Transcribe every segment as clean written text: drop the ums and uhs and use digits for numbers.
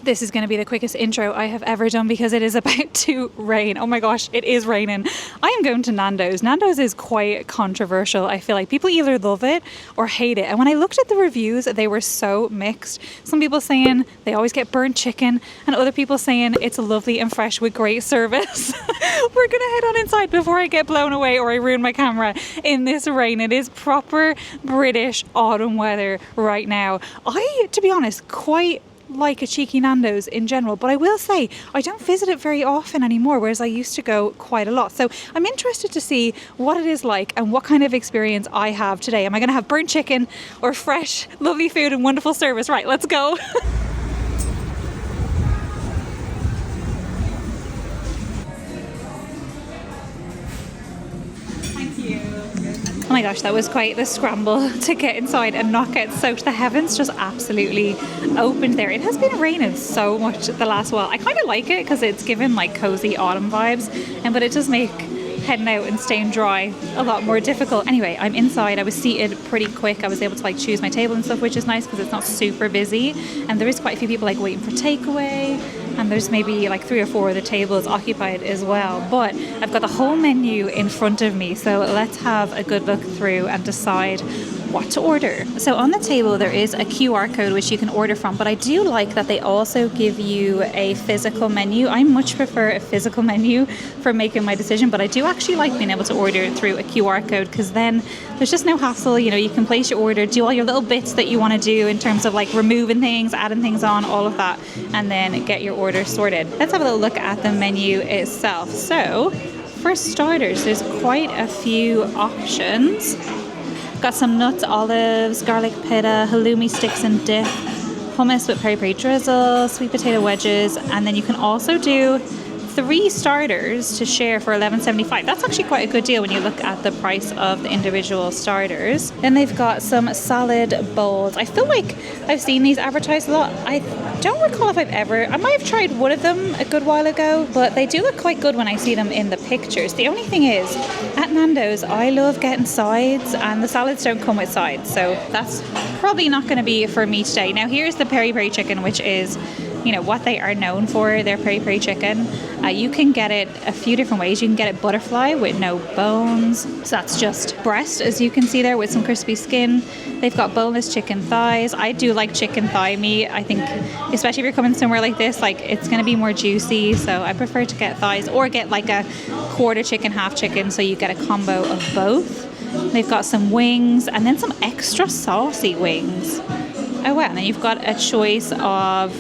This is going to be the quickest intro I have ever done because it is about to rain. Oh my gosh, it is raining. I am going to Nando's. Nando's is quite controversial. I feel like people either love it or hate it. And when I looked at the reviews, they were so mixed. Some people saying they always get burnt chicken, and other people saying it's lovely and fresh with great service. We're going to head on inside before I get blown away or I ruin my camera in this rain. It is proper British autumn weather right now. I, to be honest, quite like a cheeky Nando's in general, but I will say I don't visit it very often anymore, whereas I used to go quite a lot. So I'm interested to see what it is like and what kind of experience I have today. Am I going to have burnt chicken or fresh, lovely food and wonderful service? Right, let's go. Oh my gosh, that was quite the scramble to get inside and not get soaked. The heavens just absolutely opened there. It has been raining so much the last while. I kind of like it because it's given like cozy autumn vibes, but it does make heading out and staying dry a lot more difficult. Anyway, I'm inside. I was seated pretty quick. I was able to like choose my table and stuff, which is nice because it's not super busy, and there is quite a few people like waiting for takeaway, and there's maybe like 3 or 4 of the tables occupied as well. But I've got the whole menu in front of me, so let's have a good look through and decide what to order. So on the table there is a QR code which you can order from, but I do like that they also give you a physical menu. I much prefer a physical menu for making my decision, but I do actually like being able to order through a QR code because then there's just no hassle. You know, you can place your order, do all your little bits that you want to do in terms of like removing things, adding things on, all of that, and then get your order sorted. Let's have a little look at the menu itself. So for starters, there's quite a few options. Got some nuts, olives, garlic pita, halloumi sticks and dip, hummus with peri peri drizzle, sweet potato wedges, and then you can also do 3 starters to share for $11.75. That's actually quite a good deal when you look at the price of the individual starters. Then they've got some salad bowls. I feel like I've seen these advertised a lot. I don't recall if I might have tried one of them a good while ago, but they do look quite good when I see them in the pictures. The only thing is, at Nando's, I love getting sides, and the salads don't come with sides, so that's probably not going to be for me today. Now here's the peri peri chicken, which is, you know, what they are known for, their peri peri chicken. You can get it a few different ways. You can get it butterfly with no bones. So that's just breast, as you can see there, with some crispy skin. They've got boneless chicken thighs. I do like chicken thigh meat. I think, especially if you're coming somewhere like this, like it's going to be more juicy. So I prefer to get thighs or get like a quarter chicken, half chicken. So you get a combo of both. They've got some wings and then some extra saucy wings. Oh wow, and then you've got a choice of,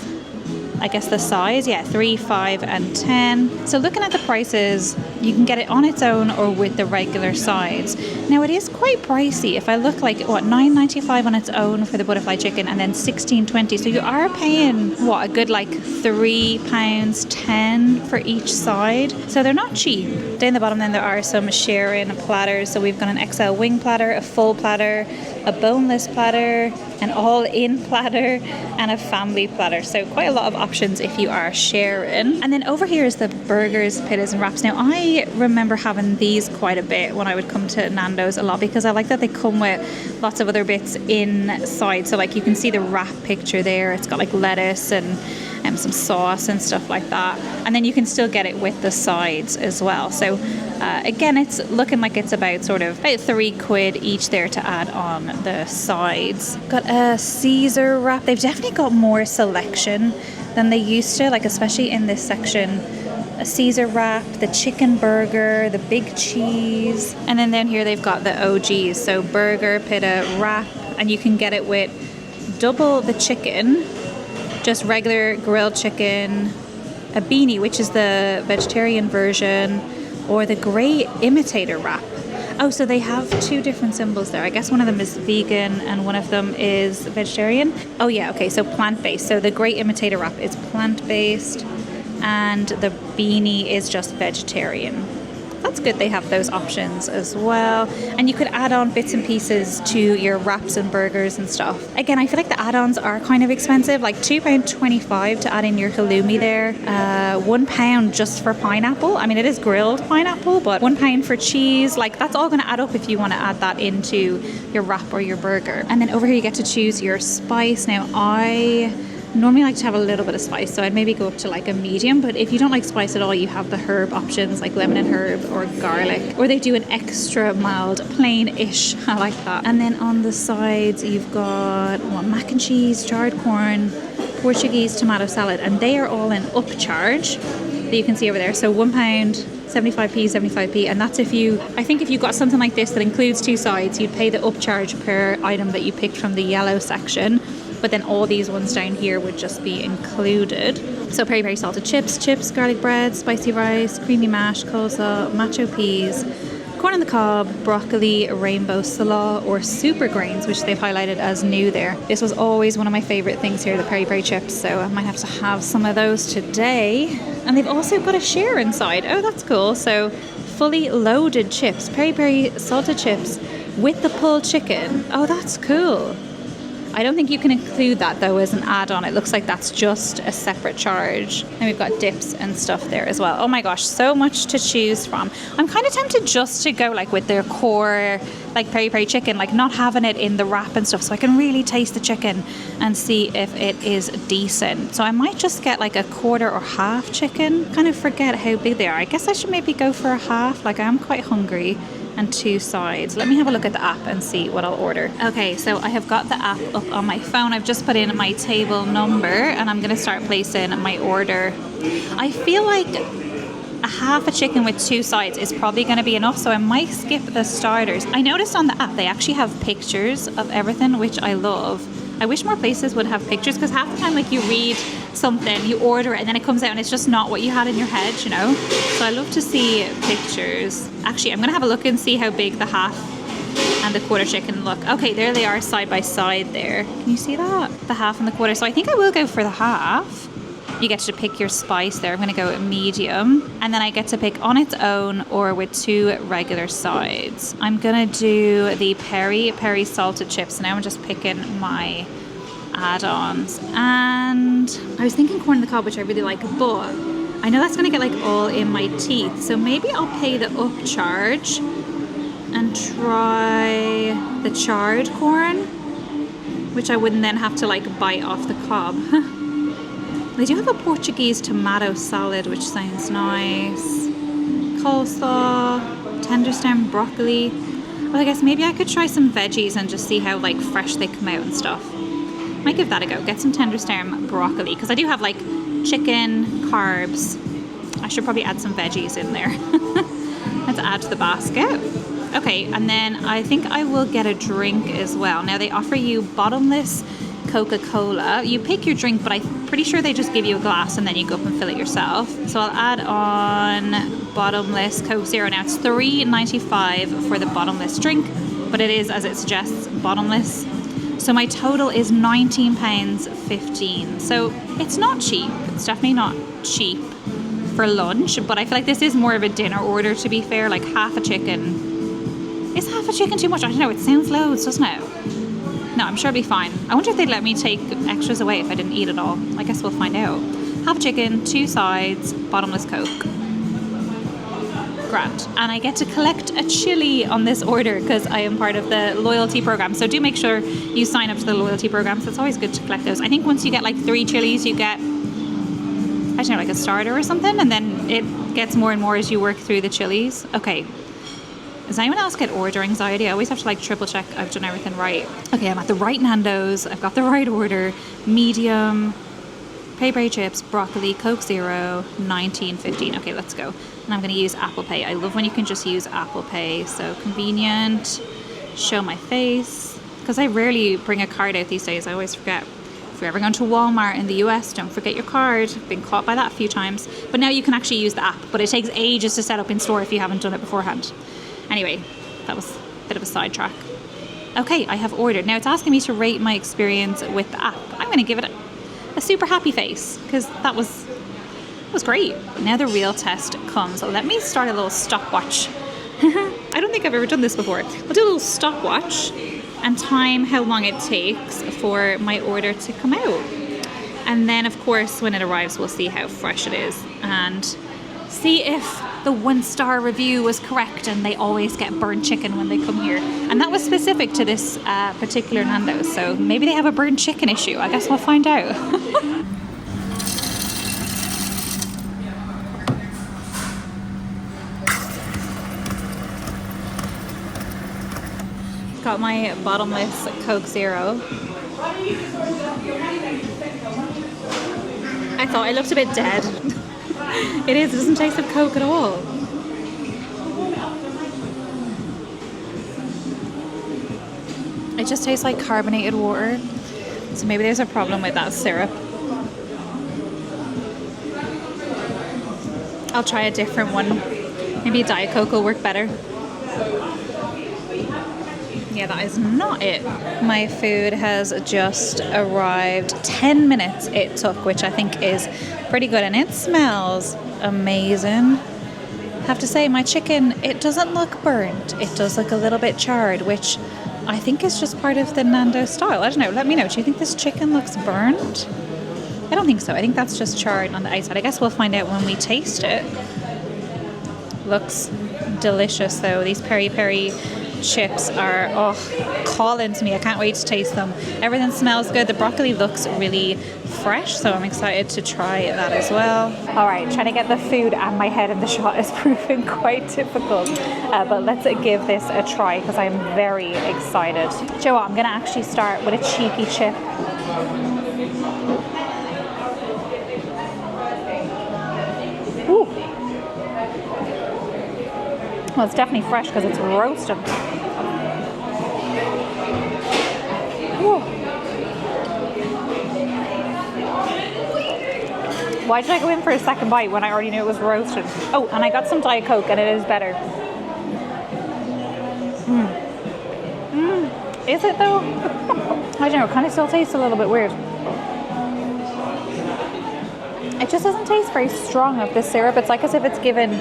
I guess, the size, 3, 5 and 10. So looking at the prices, you can get it on its own or with the regular sides. Now it is quite pricey. If I look, like what, $9.95 on its own for the butterfly chicken, and then $16.20. So you are paying what, a good like £3.10 for each side. So they're not cheap. Down the bottom then there are some sharing platters. So we've got an XL wing platter, a full platter, a boneless platter, an all-in platter, and a family platter. So quite a lot of options if you are sharing. And then over here is the burgers, pitas and wraps. Now I remember having these quite a bit when I would come to Nando's a lot, because I like that they come with lots of other bits inside. So like you can see the wrap picture there. It's got like lettuce and some sauce and stuff like that, and then you can still get it with the sides as well. So again, it's looking like it's about £3 each there to add on the sides. Got a Caesar wrap. They've definitely got more selection than they used to, like especially in this section. A Caesar wrap, the chicken burger, the big cheese, and then here they've got the OGs, so burger, pita, wrap, and you can get it with double the chicken, just regular grilled chicken, a beanie, which is the vegetarian version, or the grey imitator wrap. Oh, so they have 2 different symbols there. I guess one of them is vegan and one of them is vegetarian. Oh yeah, okay, so plant-based. So the grey imitator wrap is plant-based and the beanie is just vegetarian. That's good they have those options as well. And you could add on bits and pieces to your wraps and burgers and stuff. Again, I feel like the add-ons are kind of expensive, like £2.25 to add in your halloumi there. £1 just for pineapple. I mean, it is grilled pineapple, but £1 for cheese. Like that's all going to add up if you want to add that into your wrap or your burger. And then over here you get to choose your spice. Now I Normally I like to have a little bit of spice, so I'd maybe go up to like a medium, but if you don't like spice at all, you have the herb options like lemon and herb or garlic, or they do an extra mild plain-ish. I like that. And then on the sides you've got mac and cheese, jarred corn, Portuguese tomato salad, and they are all in upcharge that you can see over there. So £1, 75p, and that's if you got something like this that includes 2 sides, you'd pay the upcharge per item that you picked from the yellow section, but then all these ones down here would just be included. So peri peri salted chips, garlic bread, spicy rice, creamy mash, coleslaw, macho peas, corn on the cob, broccoli, rainbow slaw, or super grains, which they've highlighted as new there. This was always one of my favorite things here, the peri peri chips, so I might have to have some of those today. And they've also got a share inside. Oh, that's cool. So fully loaded chips, peri peri salted chips with the pulled chicken. Oh, that's cool. I don't think you can include that though as an add-on. It looks like that's just a separate charge. And we've got dips and stuff there as well. Oh my gosh, so much to choose from. I'm kind of tempted just to go like with their core like peri peri chicken, like not having it in the wrap and stuff, so I can really taste the chicken and see if it is decent. So I might just get like a quarter or half chicken. Kind of forget how big they are. I guess I should maybe go for a half. Like I'm quite hungry. And 2 sides. Let me have a look at the app and see what I'll order. Okay, so I have got the app up on my phone. I've just put in my table number and I'm gonna start placing my order. I feel like a half a chicken with 2 sides is probably gonna be enough, so I might skip the starters. I noticed on the app they actually have pictures of everything, which I love. I wish more places would have pictures, because half the time like you read something, you order it, and then it comes out and it's just not what you had in your head, you know? So I love to see pictures. Actually, I'm gonna have a look and see how big the half and the quarter chicken look. Okay, there they are side by side there. Can you see that? The half and the quarter. So I think I will go for the half. You get to pick your spice there. I'm gonna go medium. And then I get to pick on its own or with 2 regular sides. I'm gonna do the peri peri salted chips. Now I'm just picking my add-ons. And I was thinking corn on the cob, which I really like, but I know that's gonna get like all in my teeth. So maybe I'll pay the upcharge and try the charred corn, which I wouldn't then have to like bite off the cob. They do have a Portuguese tomato salad, which sounds nice. Coleslaw, tender stem broccoli. Well, I guess maybe I could try some veggies and just see how like fresh they come out and stuff. Might give that a go. Get some tender stem broccoli, because I do have like chicken, carbs. I should probably add some veggies in there. Let's add to the basket. Okay, and then I think I will get a drink as well. Now they offer you bottomless Coca-Cola. You pick your drink, but I'm pretty sure they just give you a glass and then you go up and fill it yourself. So I'll add on bottomless Coke Zero. Now it's $3.95 for the bottomless drink, but it is, as it suggests, bottomless. So my total is £19.15. So it's not cheap. It's definitely not cheap for lunch, but I feel like this is more of a dinner order, to be fair. Like half a chicken. Is half a chicken too much? I don't know. It sounds loads, doesn't it? No, I'm sure it'll be fine. I wonder if they'd let me take extras away if I didn't eat it all. I guess we'll find out. Half chicken, 2 sides, bottomless Coke. Grand. And I get to collect a chili on this order because I am part of the loyalty program. So do make sure you sign up to the loyalty program. So it's always good to collect those. I think once you get like 3 chilies, you get, I don't know, like a starter or something. And then it gets more and more as you work through the chilies. Okay. Does anyone else get order anxiety? I always have to like triple check I've done everything right. Okay, I'm at the right Nando's. I've got the right order. Medium, peri peri chips, broccoli, Coke Zero, $19.15. Okay, let's go. And I'm gonna use Apple Pay. I love when you can just use Apple Pay. So convenient. Show my face. Because I rarely bring a card out these days. I always forget. If you're ever going to Walmart in the US, don't forget your card. I've been caught by that a few times. But now you can actually use the app. But it takes ages to set up in store if you haven't done it beforehand. Anyway, that was a bit of a sidetrack. Okay, I have ordered. Now it's asking me to rate my experience with the app. I'm going to give it a super happy face because that was great. Now the real test comes. Let me start a little stopwatch. I don't think I've ever done this before. I'll do a little stopwatch and time how long it takes for my order to come out. And then, of course, when it arrives, we'll see how fresh it is and see if the 1-star review was correct and they always get burnt chicken when they come here. And that was specific to this particular Nando's, so maybe they have a burnt chicken issue. I guess we'll find out. Got my bottomless Coke Zero. I thought it looked a bit dead. It is, it doesn't taste of Coke at all. It just tastes like carbonated water. So maybe there's a problem with that syrup. I'll try a different one. Maybe a Diet Coke will work better. Yeah, that is not it. My food has just arrived. 10 minutes it took, which I think is pretty good. And it smells amazing. I have to say, my chicken, it doesn't look burnt. It does look a little bit charred, which I think is just part of the Nando style. I don't know. Let me know. Do you think this chicken looks burnt? I don't think so. I think that's just charred on the outside. I guess we'll find out when we taste it. Looks delicious, though. These peri-peri chips are calling to me. I can't wait to taste them. Everything smells good. The broccoli looks really fresh, so I'm excited to try that as well. All right, trying to get the food and my head in the shot is proving quite difficult, but let's give this a try because I'm very excited. Do you know what? I'm gonna actually start with a cheeky chip. Ooh. Well, it's definitely fresh because it's roasted. Ooh. Why did I go in for a second bite when I already knew it was roasted? Oh, and I got some Diet Coke and it is better. Is it though? I don't know, it kind of still tastes a little bit weird. It just doesn't taste very strong of this syrup. It's like as if it's given,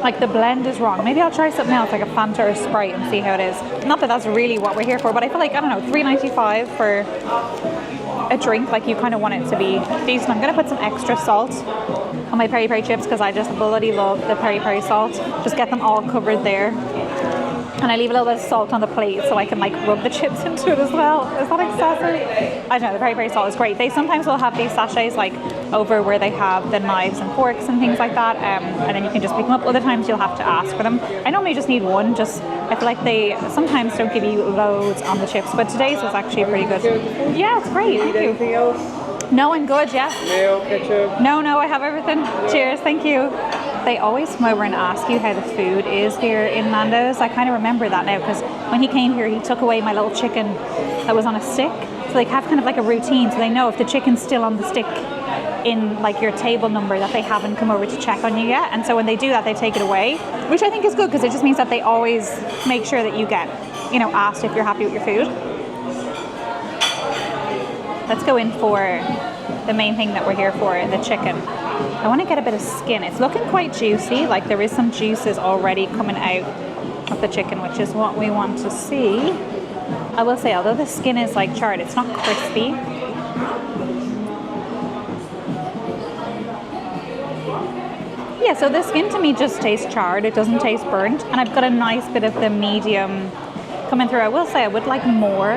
like the blend is wrong. Maybe I'll try something else like a Fanta or Sprite and see how it is. Not that that's really what we're here for, but I feel like, I don't know, $3.95 for a drink, like you kind of want it to be decent. I'm gonna put some extra salt on my peri-peri chips because I just bloody love the peri-peri salt. Just get them all covered there. And I leave a little bit of salt on the plate so I can like rub the chips into it as well. Is that excessive? I don't know, the peri-peri salt is great. They sometimes will have these sachets like over where they have the knives and forks and things like that, and then you can just pick them up. Other times you'll have to ask for them. I normally just need one, just I feel like they sometimes don't give you loads on the chips, but today's was actually pretty good. Yeah, it's great, thank you. Anything else? No, I'm good, yeah. Mayo, ketchup? No, I have everything. Yeah. Cheers, thank you. They always come over and ask you how the food is here in Nando's. I kind of remember that now because when he came here, he took away my little chicken that was on a stick. So they have kind of like a routine, so they know if the chicken's still on the stick in like your table number that they haven't come over to check on you yet. And so when they do that, they take it away, which I think is good because it just means that they always make sure that you get, you know, asked if you're happy with your food. Let's go in for the main thing that we're here for, the chicken. I want to get a bit of skin. It's looking quite juicy, like there is some juices already coming out of the chicken, which is what we want to see. I will say, although the skin is like charred, it's not crispy. Yeah, so the skin to me just tastes charred. It doesn't taste burnt. And I've got a nice bit of the medium coming through. I will say I would like more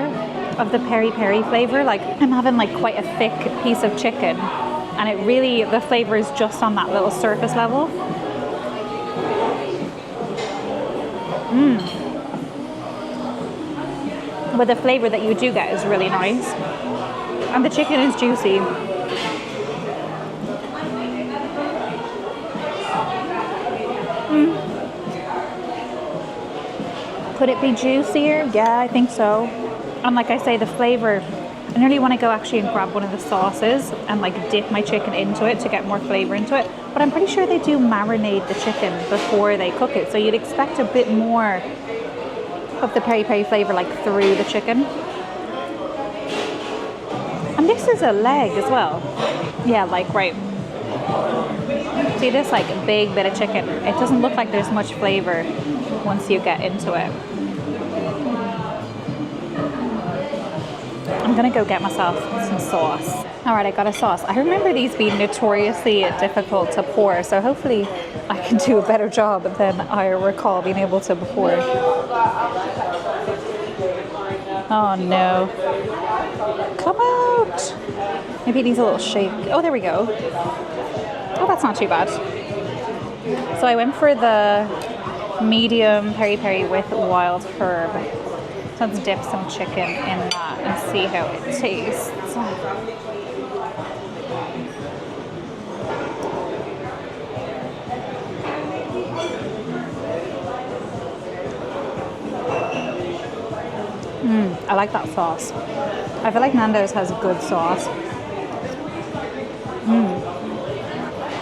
of the peri-peri flavor. Like I'm having like quite a thick piece of chicken and it really, the flavor is just on that little surface level. But the flavor that you do get is really nice. And the chicken is juicy. Could it be juicier? Yeah, I think so. And like I say, the flavor, I nearly want to go actually and grab one of the sauces and like dip my chicken into it to get more flavor into it. But I'm pretty sure they do marinate the chicken before they cook it. So you'd expect a bit more of the peri-peri flavor like through the chicken. And this is a leg as well. Yeah, like right. See this like big bit of chicken? It doesn't look like there's much flavor once you get into it. I'm gonna go get myself some sauce. All right, I got a sauce. I remember these being notoriously difficult to pour, so hopefully I can do a better job than I recall being able to before. Oh no. Come out! Maybe it needs a little shake. Oh, there we go. Oh, that's not too bad. So I went for the medium peri-peri with wild herb. So let's dip some chicken in that and see how it tastes. I like that sauce. I feel like Nando's has good sauce.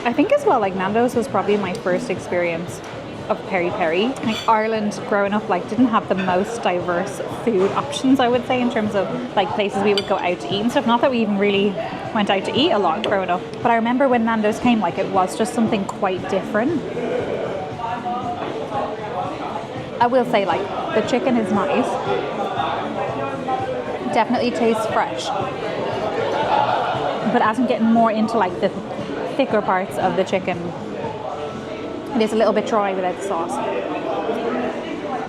I think as well, like Nando's was probably my first experience of peri-peri. Like Ireland growing up like didn't have the most diverse food options, I would say, in terms of like places we would go out to eat and stuff. Not that we even really went out to eat a lot growing up, but I remember when Nando's came, like it was just something quite different. I will say like the chicken is nice. Definitely tastes fresh. But as I'm getting more into like the thicker parts of the chicken, it is a little bit dry without the sauce.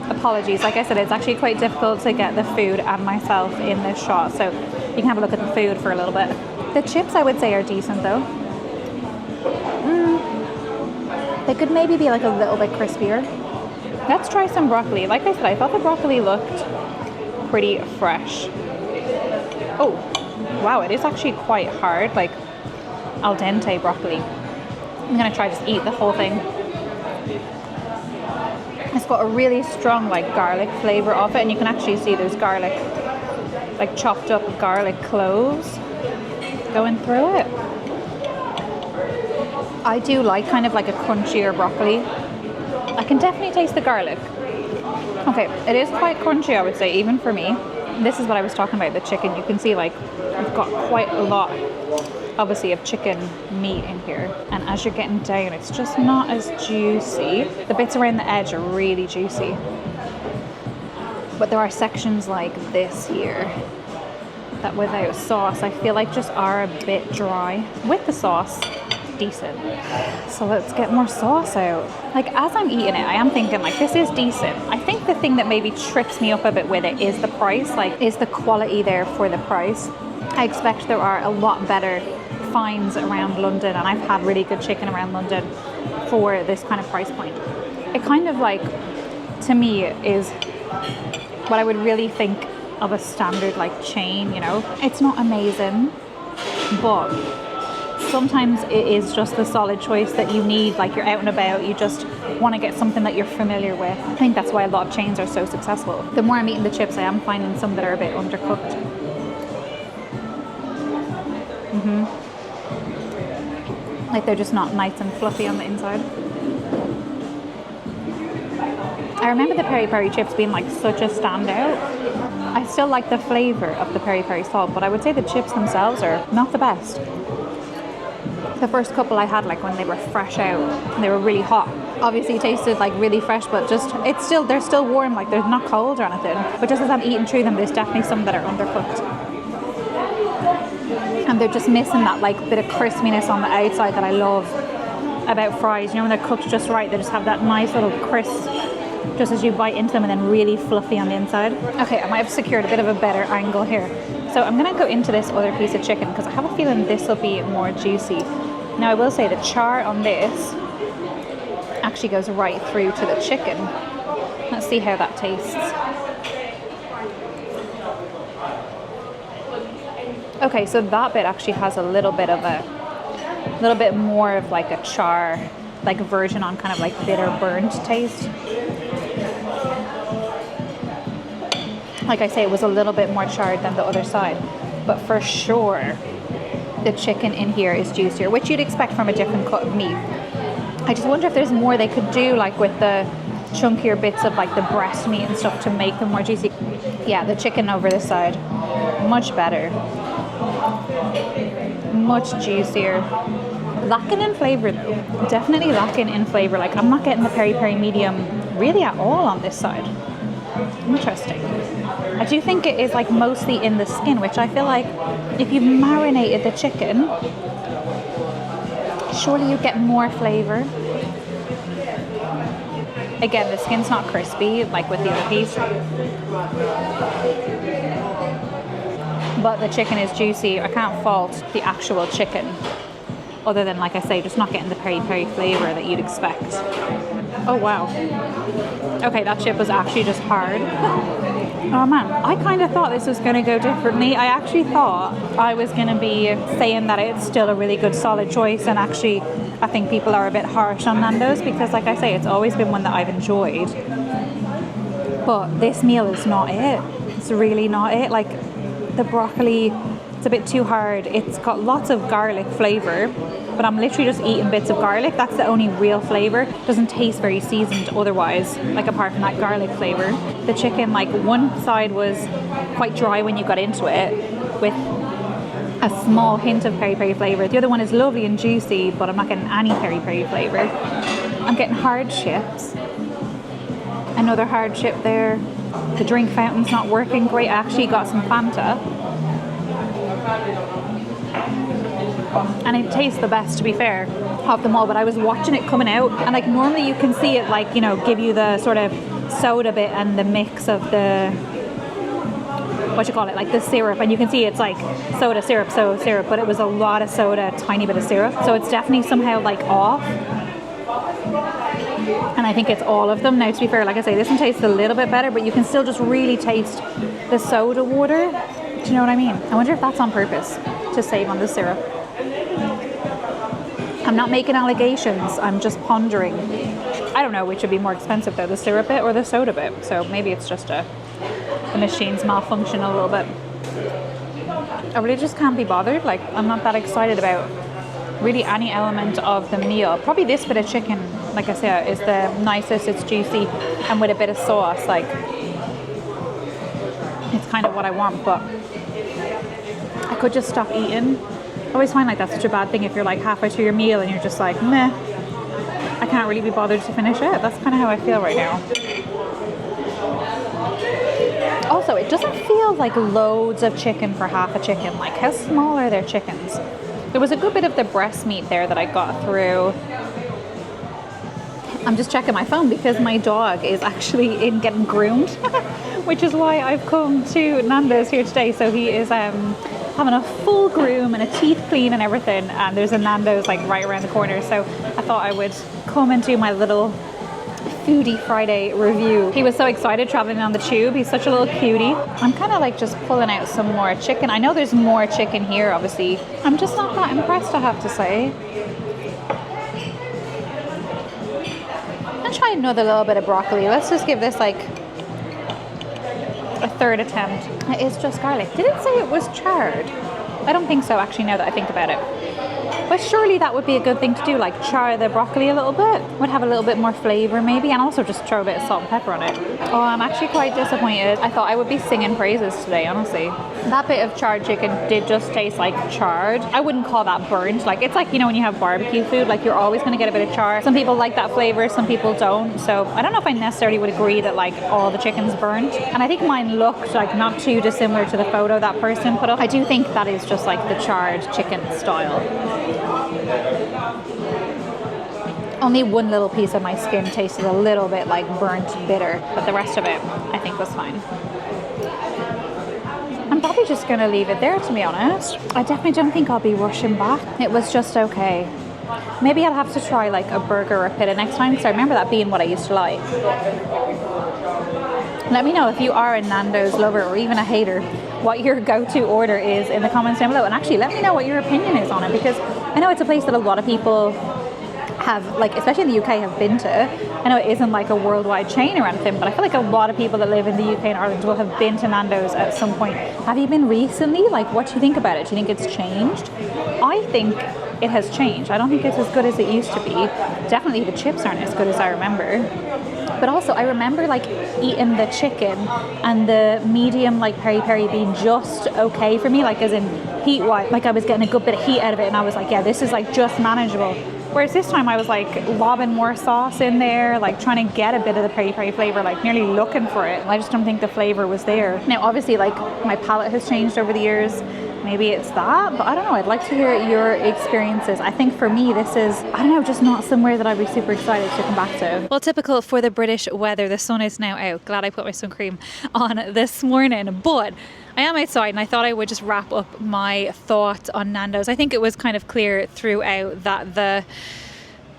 Apologies, like I said, it's actually quite difficult to get the food and myself in this shot, so you can have a look at the food for a little bit. The chips I would say are decent though. They could maybe be like a little bit crispier. Let's try some broccoli. Like I said, I thought the broccoli looked pretty fresh. Oh, wow, it is actually quite hard, like al dente broccoli. I'm gonna try just eat the whole thing. It's got a really strong like garlic flavor of it, and you can actually see there's garlic, like chopped up garlic cloves going through it. I do like kind of like a crunchier broccoli. I can definitely taste the garlic. Okay, it is quite crunchy, I would say, even for me. This is what I was talking about, the chicken. You can see like we've got quite a lot, obviously, of chicken meat in here. And as you're getting down, it's just not as juicy. The bits around the edge are really juicy. But there are sections like this here that without sauce, I feel like just are a bit dry. With the sauce, decent. So let's get more sauce out. Like as I'm eating it, I am thinking like this is decent. I think the thing that maybe trips me up a bit with it is the price. Like, is the quality there for the price? I expect there are a lot better finds around London, and I've had really good chicken around London for this kind of price point. It kind of like, to me, is what I would really think of a standard like chain, you know? It's not amazing, but sometimes it is just the solid choice that you need. Like you're out and about, you just want to get something that you're familiar with. I think that's why a lot of chains are so successful. The more I'm eating the chips, I am finding some that are a bit undercooked. Like they're just not nice and fluffy on the inside. I remember the peri-peri chips being like such a standout. I still like the flavor of the peri-peri salt, but I would say the chips themselves are not the best. The first couple I had, like when they were fresh out, they were really hot. Obviously tasted like really fresh, but just they're still warm, like they're not cold or anything. But just as I'm eating through them, there's definitely some that are undercooked. And they're just missing that like bit of crispiness on the outside that I love about fries. You know, when they're cooked just right, they just have that nice little crisp just as you bite into them, and then really fluffy on the inside. Okay, I might have secured a bit of a better angle here. So I'm gonna go into this other piece of chicken because I have a feeling this will be more juicy. Now I will say the char on this actually goes right through to the chicken. Let's see how that tastes. Okay, so that bit actually has a little bit more of like a char, like version on kind of like bitter burnt taste. Like I say, it was a little bit more charred than the other side, but for sure the chicken in here is juicier, which you'd expect from a different cut of meat. I just wonder if there's more they could do, like with the chunkier bits of like the breast meat and stuff to make them more juicy. Yeah, the chicken over this side, much better, much juicier. Lacking in flavor though, definitely lacking in flavor. Like I'm not getting the peri-peri medium really at all on this side. Interesting. I do think it is like mostly in the skin, which I feel like if you've marinated the chicken, surely you get more flavor. Again, the skin's not crispy like with the other piece, but the chicken is juicy. I can't fault the actual chicken, other than, like I say, just not getting the peri-peri flavor that you'd expect. Oh wow. Okay, that chip was actually just hard. Oh man, I kind of thought this was going to go differently. I actually thought I was going to be saying that it's still a really good solid choice, and actually I think people are a bit harsh on Nando's because, like I say, it's always been one that I've enjoyed. But this meal is not it. It's really not it. Like, the broccoli, it's a bit too hard. It's got lots of garlic flavor, but I'm literally just eating bits of garlic. That's the only real flavor. It doesn't taste very seasoned otherwise, like apart from that garlic flavor. The chicken, like one side was quite dry when you got into it with a small hint of peri-peri flavor. The other one is lovely and juicy, but I'm not getting any peri-peri flavor. I'm getting hard chips. Another hard chip there. The drink fountain's not working great. I actually got some Fanta. And it tastes the best, to be fair, of them all. But I was watching it coming out, and like normally you can see it, like, you know, give you the sort of soda bit and the mix of the, what you call it, like the syrup, and you can see it's like soda, syrup, but it was a lot of soda, a tiny bit of syrup, so it's definitely somehow like off. And I think it's all of them. Now, to be fair, like I say, this one tastes a little bit better, but you can still just really taste the soda water. Do you know what I mean? I wonder if that's on purpose, to save on the syrup. I'm not making allegations, I'm just pondering. I don't know which would be more expensive though, the syrup bit or the soda bit. So maybe it's just the machine's malfunction a little bit. I really just can't be bothered. Like, I'm not that excited about really any element of the meal. Probably this bit of chicken, like I said, is the nicest. It's juicy and with a bit of sauce. Like, it's kind of what I want, but I could just stop eating. I always find like that's such a bad thing if you're like halfway through your meal and you're just like, meh, I can't really be bothered to finish it. That's kind of how I feel right now. Also, it doesn't feel like loads of chicken for half a chicken. Like, how small are their chickens? There was a good bit of the breast meat there that I got through. I'm just checking my phone because my dog is actually in getting groomed, which is why I've come to Nando's here today. So he is having a full groom and a teeth clean and everything, and there's a Nando's like right around the corner, so I thought I would come and do my little Foodie Friday review. He was so excited traveling on the tube. He's such a little cutie. I'm kind of like just pulling out some more chicken. I know there's more chicken here, obviously. I'm just not that impressed, I have to say. I'll try another little bit of broccoli. Let's just give this like a third attempt. It is just garlic. Did it say it was charred? I don't think so, actually, now that I think about it. But surely that would be a good thing to do, like char the broccoli a little bit. Would have a little bit more flavor maybe, and also just throw a bit of salt and pepper on it. Oh, I'm actually quite disappointed. I thought I would be singing praises today, honestly. That bit of charred chicken did just taste like charred. I wouldn't call that burnt. Like, it's like, you know, when you have barbecue food, like you're always going to get a bit of char. Some people like that flavor, some people don't. So I don't know if I necessarily would agree that like all the chicken's burnt. And I think mine looked like not too dissimilar to the photo that person put up. I do think that is just like the charred chicken style. Only one little piece of my skin tasted a little bit like burnt bitter, but the rest of it I think was fine. I'm probably just going to leave it there, to be honest. I definitely don't think I'll be rushing back. It was just okay. Maybe I'll have to try like a burger or a pita next time, because I remember that being what I used to like. Let me know if you are a Nando's lover or even a hater, what your go-to order is in the comments down below. And actually let me know what your opinion is on it, because I know it's a place that a lot of people have, like, especially in the UK, have been to. I know it isn't like a worldwide chain or anything, but I feel like a lot of people that live in the UK and Ireland will have been to Nando's at some point. Have you been recently? Like, what do you think about it? Do you think it's changed? I think it has changed. I don't think it's as good as it used to be. Definitely the chips aren't as good as I remember. But also I remember like eating the chicken and the medium like peri-peri being just okay for me, like as in heat wise, like I was getting a good bit of heat out of it and I was like, yeah, this is like just manageable. Whereas this time I was like lobbing more sauce in there, like trying to get a bit of the peri-peri flavor, like nearly looking for it. I just don't think the flavor was there. Now obviously like my palate has changed over the years. Maybe it's that, but I don't know. I'd like to hear your experiences. I think for me, this is, I don't know, just not somewhere that I'd be super excited to come back to. Well, typical for the British weather, the sun is now out. Glad I put my sun cream on this morning, but I am outside and I thought I would just wrap up my thoughts on Nando's. I think it was kind of clear throughout that the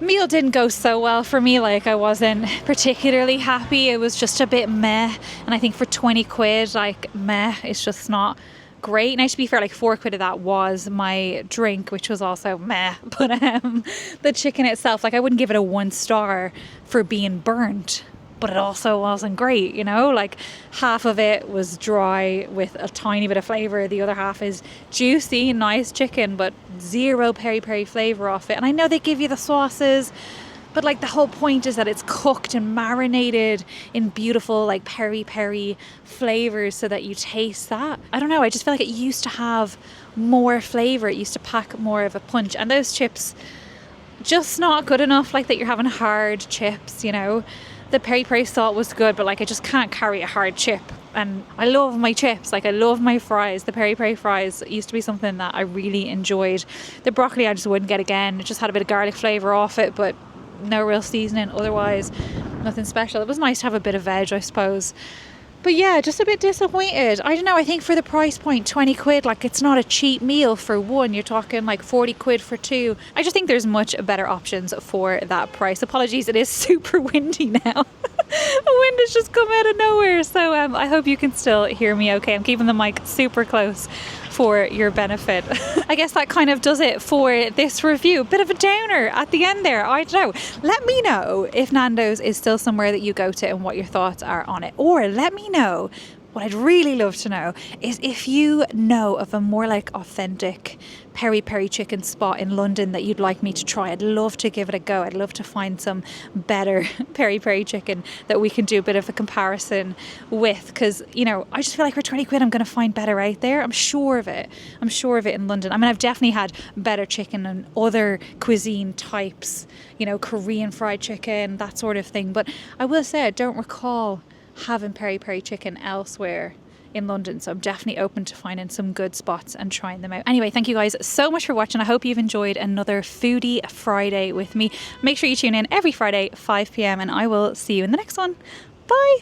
meal didn't go so well for me. Like I wasn't particularly happy. It was just a bit meh. And I think for 20 quid, like meh, it's just not great. Now to be fair, like 4 quid of that was my drink, which was also meh. But the chicken itself, like I wouldn't give it a 1 star for being burnt, but it also wasn't great, you know, like half of it was dry with a tiny bit of flavor, the other half is juicy, nice chicken, but zero peri-peri flavor off it. And I know they give you the sauces, but like the whole point is that it's cooked and marinated in beautiful like peri-peri flavors so that you taste that. I don't know, I just feel like it used to have more flavor. It used to pack more of a punch, and those chips just not good enough, like that you're having hard chips, you know. The peri-peri salt was good, but like I just can't carry a hard chip. And I love my chips, like I love my fries. The peri-peri fries used to be something that I really enjoyed. The broccoli I just wouldn't get again. It just had a bit of garlic flavour off it, but no real seasoning. Otherwise, nothing special. It was nice to have a bit of veg, I suppose. But yeah, just a bit disappointed. I don't know, I think for the price point, 20 quid, like it's not a cheap meal for one. You're talking like 40 quid for two. I just think there's much better options for that price. Apologies, it is super windy now. The wind has just come out of nowhere. So I hope you can still hear me okay. I'm keeping the mic super close for your benefit. I guess that kind of does it for this review. Bit of a downer at the end there. I don't know. Let me know if Nando's is still somewhere that you go to and what your thoughts are on it. Or let me know, what I'd really love to know is if you know of a more like authentic peri-peri chicken spot in London that you'd like me to try. I'd love to give it a go. I'd love to find some better peri-peri chicken that we can do a bit of a comparison with, because, you know, I just feel like for 20 quid I'm going to find better out there. I'm sure of it. I'm sure of it in London. I mean, I've definitely had better chicken and other cuisine types, you know, Korean fried chicken, that sort of thing. But I will say I don't recall having peri-peri chicken elsewhere in London, so I'm definitely open to finding some good spots and trying them out. Anyway, thank you guys so much for watching. I hope you've enjoyed another Foodie Friday with me. Make sure you tune in every Friday 5 p.m. and I will see you in the next one. Bye.